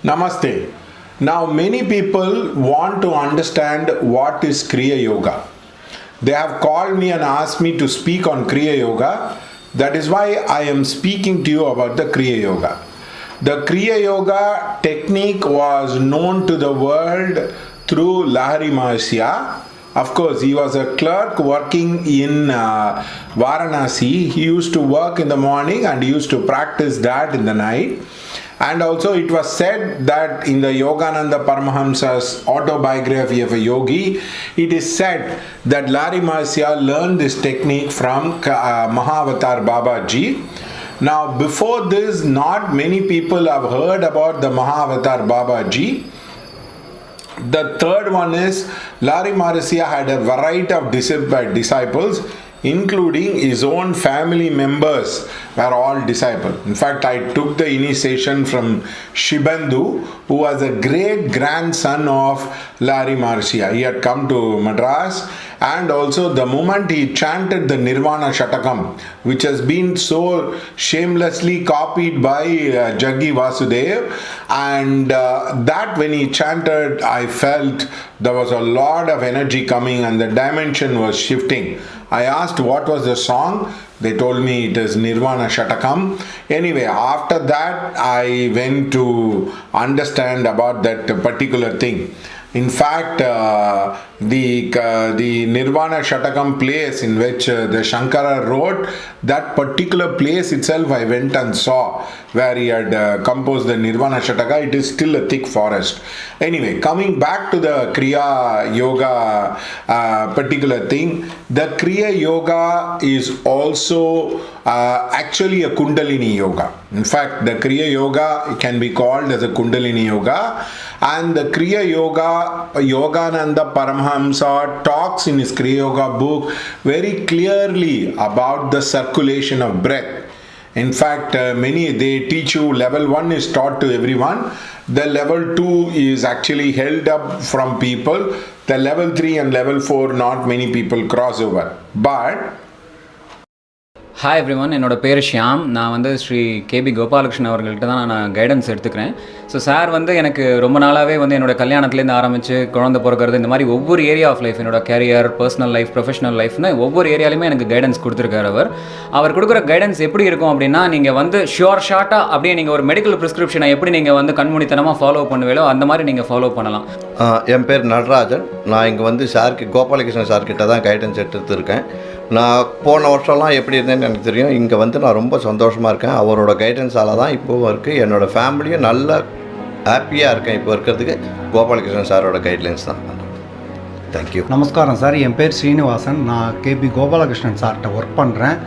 Namaste. Now many people want to understand what is Kriya Yoga. They have called me and asked me to speak on Kriya Yoga. That is why I am speaking to you about the Kriya Yoga. The Kriya Yoga technique was known to the world through Lahiri Mahasaya. Of course, he was a clerk working in Varanasi. He used to work in the morning and he used to practice that in the night. And also it was said that in the Yogananda Paramahamsa's autobiography of a yogi, it is said that Lahiri Mahasaya learned this technique from Mahavatar Babaji. Now before this, not many people have heard about the Mahavatar Babaji. The third one is Lahiri Mahasaya had a variety of disciples, including his own family members were all disciples. In fact, I took the initiation from Shibandu, who was a great grandson of Lahiri Mahasaya. He had come to Madras, and also the moment he chanted the Nirvana Shatakam, which has been so shamelessly copied by Jaggi Vasudev, and that when he chanted, I felt there was a lot of energy coming and the dimension was shifting. I asked what was the song. They told me it is Nirvana Shatakam. Anyway, after that I went to understand about that particular thing. In fact, the Nirvana Shatakam place in which the Shankara wrote, that particular place itself I went and saw, where he had composed the Nirvana Shataka. It is still a thick forest. Anyway, coming back to the Kriya Yoga particular thing, the Kriya Yoga is also actually a Kundalini Yoga. In fact, the Kriya Yoga can be called as a Kundalini Yoga, and the Kriya Yoga, Yogananda Paramahamsa talks in his Kriya Yoga book very clearly about the circulation of breath. In fact, they teach you level 1 is taught to everyone. The level 2 is actually held up from people. The level 3 and level 4, not many people cross over. But hi everyone, என்னோட பேர் ஷியாம். நான் வந்து Sri KP Gopalakrishnan அவர்கள்ட்ட தான் நான் guidance எடுத்துக்கிறேன். So sir வந்து எனக்கு ரொம்ப நாளாகவே வந்து என்னோட கல்யாணத்துலேருந்து ஆரம்பித்து குழந்தை பிறக்கிறது, இந்த மாதிரி ஒவ்வொரு ஏரியா ஆஃப் லைஃப், என்னோட கேரியர், பர்சனல் லைஃப், ப்ரொஃபஷனல் லைஃப்னு ஒவ்வொரு ஏரியாலையுமே எனக்கு கைடன்ஸ் கொடுத்துருக்காரு. அவர் கொடுக்குற கைடன்ஸ் எப்படி இருக்கும் அப்படின்னா, நீங்கள் வந்து ஷார்ட்டாக அப்படியே நீங்கள் ஒரு மெடிக்கல் ப்ரிஸ்கிரிப்ஷனை எப்படி நீங்கள் வந்து கண்மூடித்தனமாக ஃபாலோ பண்ணுவீங்களோ அந்த மாதிரி நீங்கள் ஃபாலோ பண்ணலாம். என் பேர் நடராஜன். நான் இங்கே வந்து கோபாலகிருஷ்ணன் சார்கிட்ட தான் கைடன்ஸ் எடுத்துருக்கேன். நான் போன வருஷம்லாம் எப்படி இருந்தேன்னு எனக்கு தெரியும். இங்கே வந்து நான் ரொம்ப சந்தோஷமாக இருக்கேன். அவரோட கைடன்ஸால் தான் இப்போவும் இருக்குது. என்னோடய ஃபேமிலியும் நல்ல ஹாப்பியாக இருக்கேன். இப்போ இருக்கிறதுக்கு கோபாலகிருஷ்ணன் சாரோட கைட்லைன்ஸ் தான். தேங்க்யூ. நமஸ்காரம் சார். என் பேர் ஸ்ரீனிவாசன். நான் கேபி கோபாலகிருஷ்ணன் சார்கிட்ட ஒர்க் பண்ணுறேன்.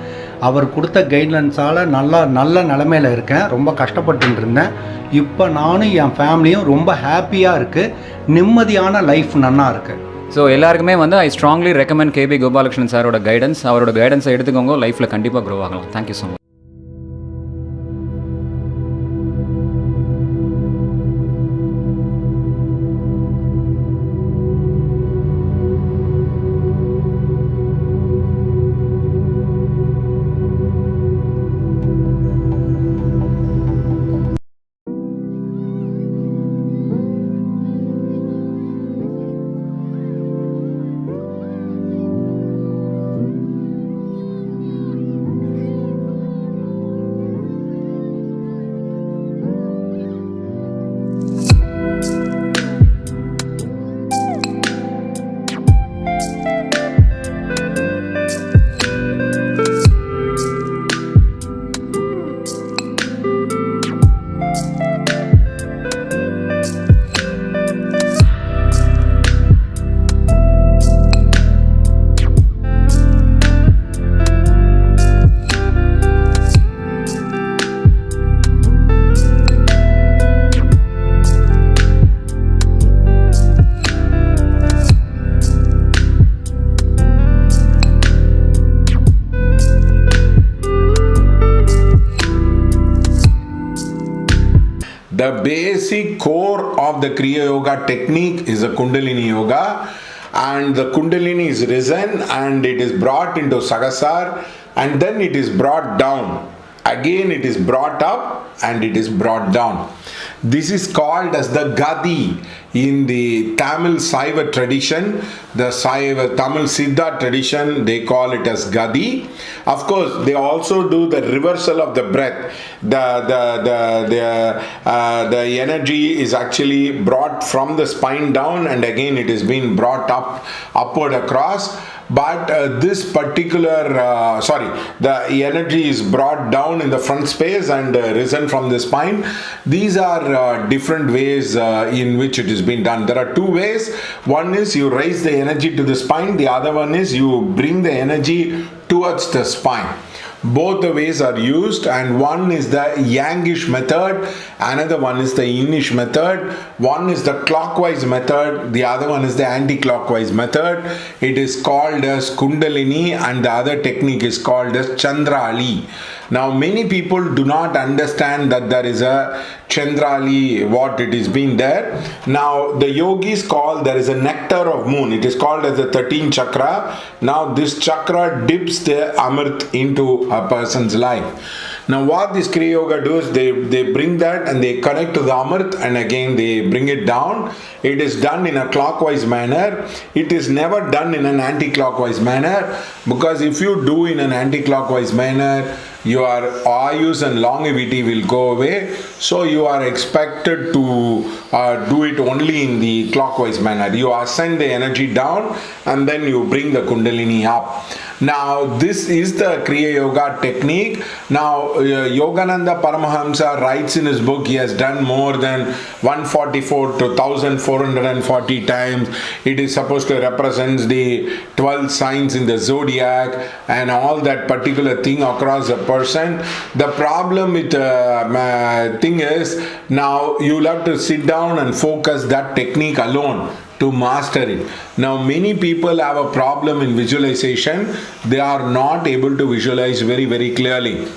அவர் கொடுத்த கைட்லைன்ஸால் நல்ல நிலமையில் இருக்கேன். ரொம்ப கஷ்டப்பட்டு இருந்தேன். இப்போ நானும் என் ஃபேமிலியும் ரொம்ப ஹாப்பியாக இருக்குது. நிம்மதியான லைஃப் நன்னா இருக்குது. ஸோ எல்லாருக்குமே வந்து I strongly recommend KP Gopalakrishnan சாரோட கைடன்ஸ். அவரோட கைடன்ஸை எடுத்துக்கோங்க, லைஃப்பில் கண்டிப்பாக க்ரோ ஆகலாம். Thank you so much. The basic core of the Kriya Yoga technique is a Kundalini Yoga, and the Kundalini is risen and it is brought into Sagasar, and then it is brought down. Again it is brought up and it is brought down. This is called as the Gadi in the Tamil Saiva tradition, the Saiva Tamil Siddha tradition, they call it as Gadi. Of course, they also do the reversal of the breath. The energy is actually brought from the spine down, and again it is being brought upward across. But this particular, the energy is brought down in the front space and risen from the spine. These are different ways in which it is being done. There are two ways. One is you raise the energy to the spine. The other one is you bring the energy towards the spine. Both the ways are used, and one is the Yangish method, another one is the Yinish method. One is the clockwise method, the other one is the anti-clockwise method. It is called as Kundalini, and the other technique is called as Chandrali. Now many people do not understand that there is a Chandrali, what it is being there. Now the yogis call there is a nectar of moon. It is called as the 13th chakra. Now this chakra dips the Amrit into a person's life. Now what this Kriya Yoga does, they bring that and they connect to the Amrit, and again they bring it down. It is done in a clockwise manner. It is never done in an anti-clockwise manner, because if you do in an anti-clockwise manner, your ayus and longevity will go away. So you are expected to do it only in the clockwise manner. You ascend the energy down and then you bring the Kundalini up. Now this is the Kriya Yoga technique. Now Yogananda Paramahamsa writes in his book, he has done more than 144 to 1440 times. It is supposed to represent the 12 signs in the zodiac and all that particular thing across a person. The problem with thing is, now you'll have to sit down and focus that technique alone to master it. Now many people have a problem in visualization. They are not able to visualize very, very clearly.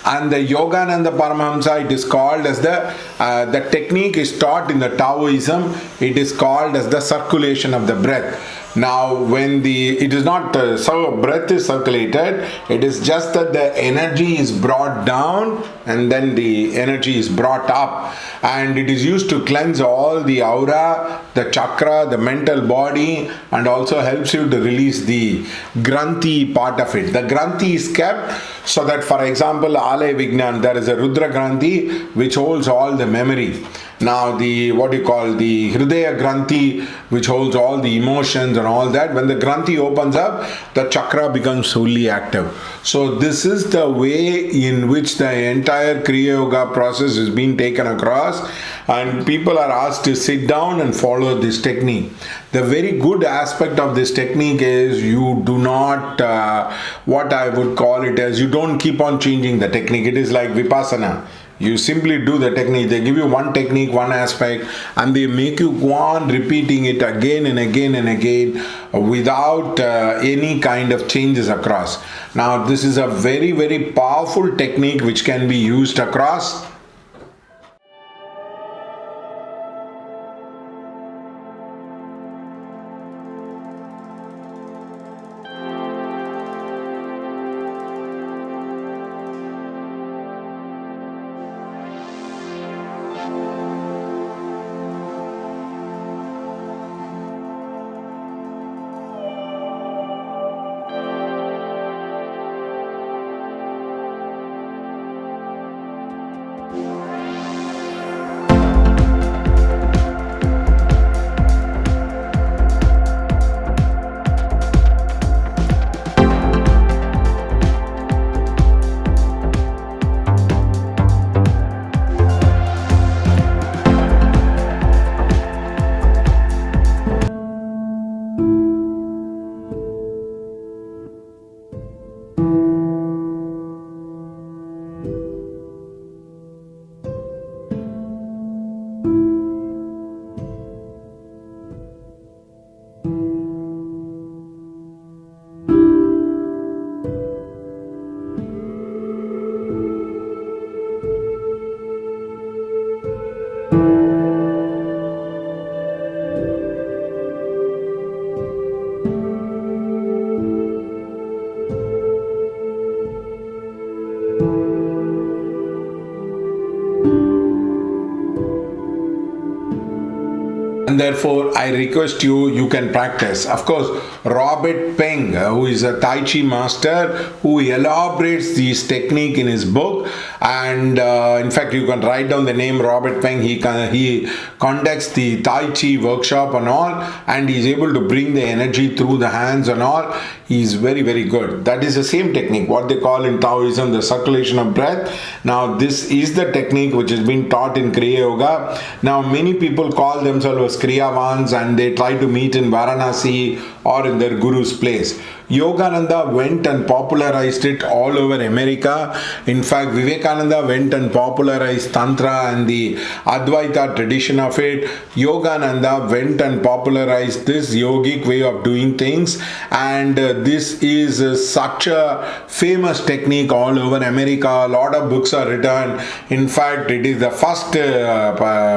And the Yogananda Paramahamsa, it is called as the technique is taught in the Taoism. It is called as the circulation of the breath. Now when it is not so breath is circulated, it is just that the energy is brought down and then the energy is brought up, and it is used to cleanse all the aura, the chakra, the mental body, and also helps you to release the granthi part of it. The granthi is kept so that, for example, Alaya Vignan, there is a Rudra Granthi which holds all the memory. Now the Hridaya Granthi, which holds all the emotions and all that, when the Granthi opens up, the chakra becomes fully active. So this is the way in which the entire Kriya Yoga process is being taken across, and people are asked to sit down and follow this technique. The very good aspect of this technique is you do not, what I would call it as, you don't keep on changing the technique. It is like Vipassana. You simply do the technique. They give you one technique, one aspect, and they make you go on repeating it again and again and again without any kind of changes across. Now this is a very, very powerful technique which can be used across. And therefore, I request you can practice. Of course, Robert Peng, who is a Tai Chi master, who elaborates this technique in his book. And in fact, you can write down the name Robert Peng. He conducts the Tai Chi workshop and all, and he's able to bring the energy through the hands and all. He's very, very good. That is the same technique, what they call in Taoism the circulation of breath. Now, this is the technique which has been taught in Kriya Yoga. Now, many people call themselves as Kriyavans and they try to meet in Varanasi or in their guru's place. Yogananda went and popularized it all over America. In fact, Vivekananda went and popularized Tantra and the Advaita tradition of it. Yogananda went and popularized this yogic way of doing things, and this is such a famous technique all over America. A lot of books are written. In fact, it is the first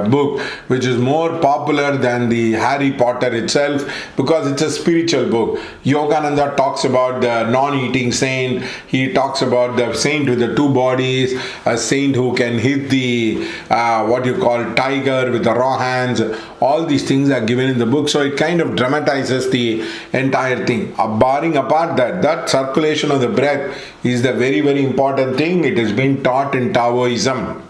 book which is more popular than the Harry Potter itself, because it's a spiritual book. Yogananda talks about the non-eating saint. He talks about the saint with the two bodies, a saint who can hit the what you call tiger with the raw hands. All these things are given in the book, so it kind of dramatizes the entire thing. Barring apart that circulation of the breath is the very, very important thing. It has been taught in Taoism.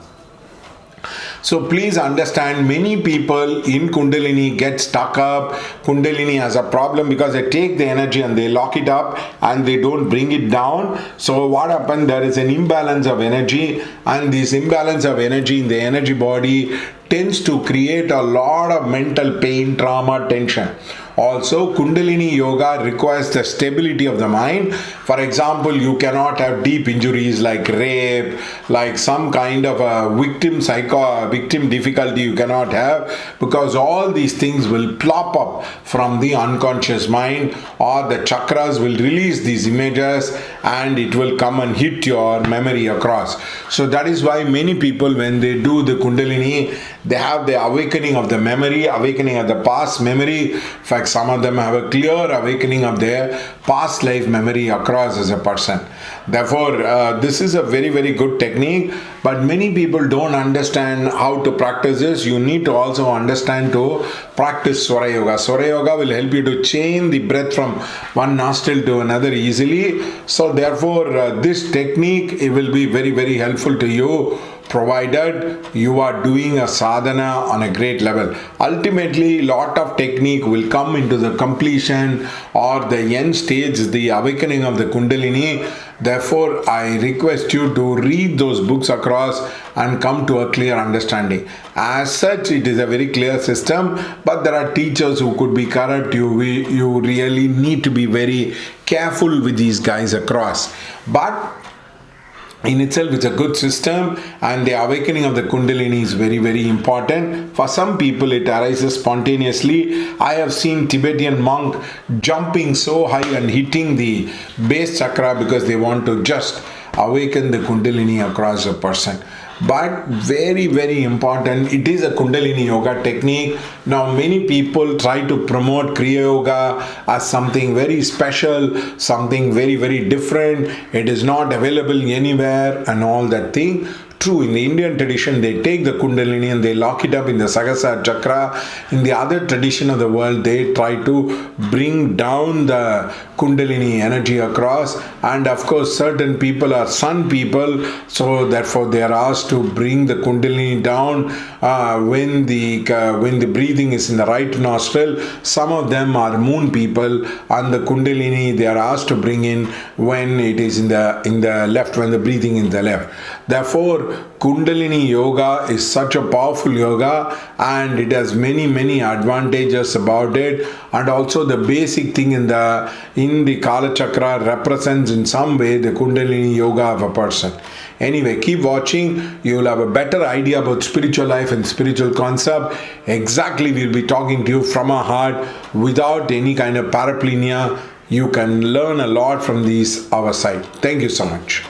So please understand, many people in Kundalini get stuck up. Kundalini has a problem because they take the energy and they lock it up and they don't bring it down. So what happens? There is an imbalance of energy, and this imbalance of energy in the energy body tends to create a lot of mental pain, trauma, tension. Also, Kundalini Yoga requires the stability of the mind. For example, you cannot have deep injuries like rape, like some kind of a victim difficulty you cannot have, because all these things will plop up from the unconscious mind, or the chakras will release these images and it will come and hit your memory across. So that is why many people, when they do the Kundalini, they have the awakening of the memory, awakening of the past memory. In fact, some of them have a clear awakening of their past life memory across as a person. Therefore, this is a very, very good technique, but many people don't understand how to practice this. You need to also understand to practice Swara Yoga. Swara Yoga will help you to change the breath from one nostril to another easily. So therefore, this technique, it will be very, very helpful to you, provided you are doing a sadhana on a great level. Ultimately, lot of technique will come into the completion or the end stage, the awakening of the Kundalini. Therefore, I request you to read those books across and come to a clear understanding. As such, it is a very clear system, but there are teachers who could be corrupt. You really need to be very careful with these guys across. But in itself, it's a good system, and the awakening of the Kundalini is very, very important. For some people, it arises spontaneously. I have seen Tibetan monk jumping so high and hitting the base chakra because they want to just awaken the Kundalini across a person. But very, very important, it is a Kundalini Yoga technique. Now, many people try to promote Kriya Yoga as something very special, something very, very different. It is not available anywhere and all that thing. True, in the Indian tradition, they take the Kundalini and they lock it up in the Sahasrara chakra. In the other tradition of the world, they try to bring down the Kundalini energy across. And of course, certain people are sun people, so therefore they are asked to bring the Kundalini down when the breathing is in the right nostril. Some of them are moon people, and the Kundalini they are asked to bring in when it is in the left, when the breathing is in the left. Therefore, Kundalini Yoga is such a powerful yoga, and it has many, many advantages about it. And also the basic thing in the Kala Chakra represents in some way the Kundalini Yoga of a person. Anyway, keep watching. You will have a better idea about spiritual life and spiritual concept. Exactly, we'll be talking to you from our heart without any kind of paraplenia. You can learn a lot from these our side. Thank you so much.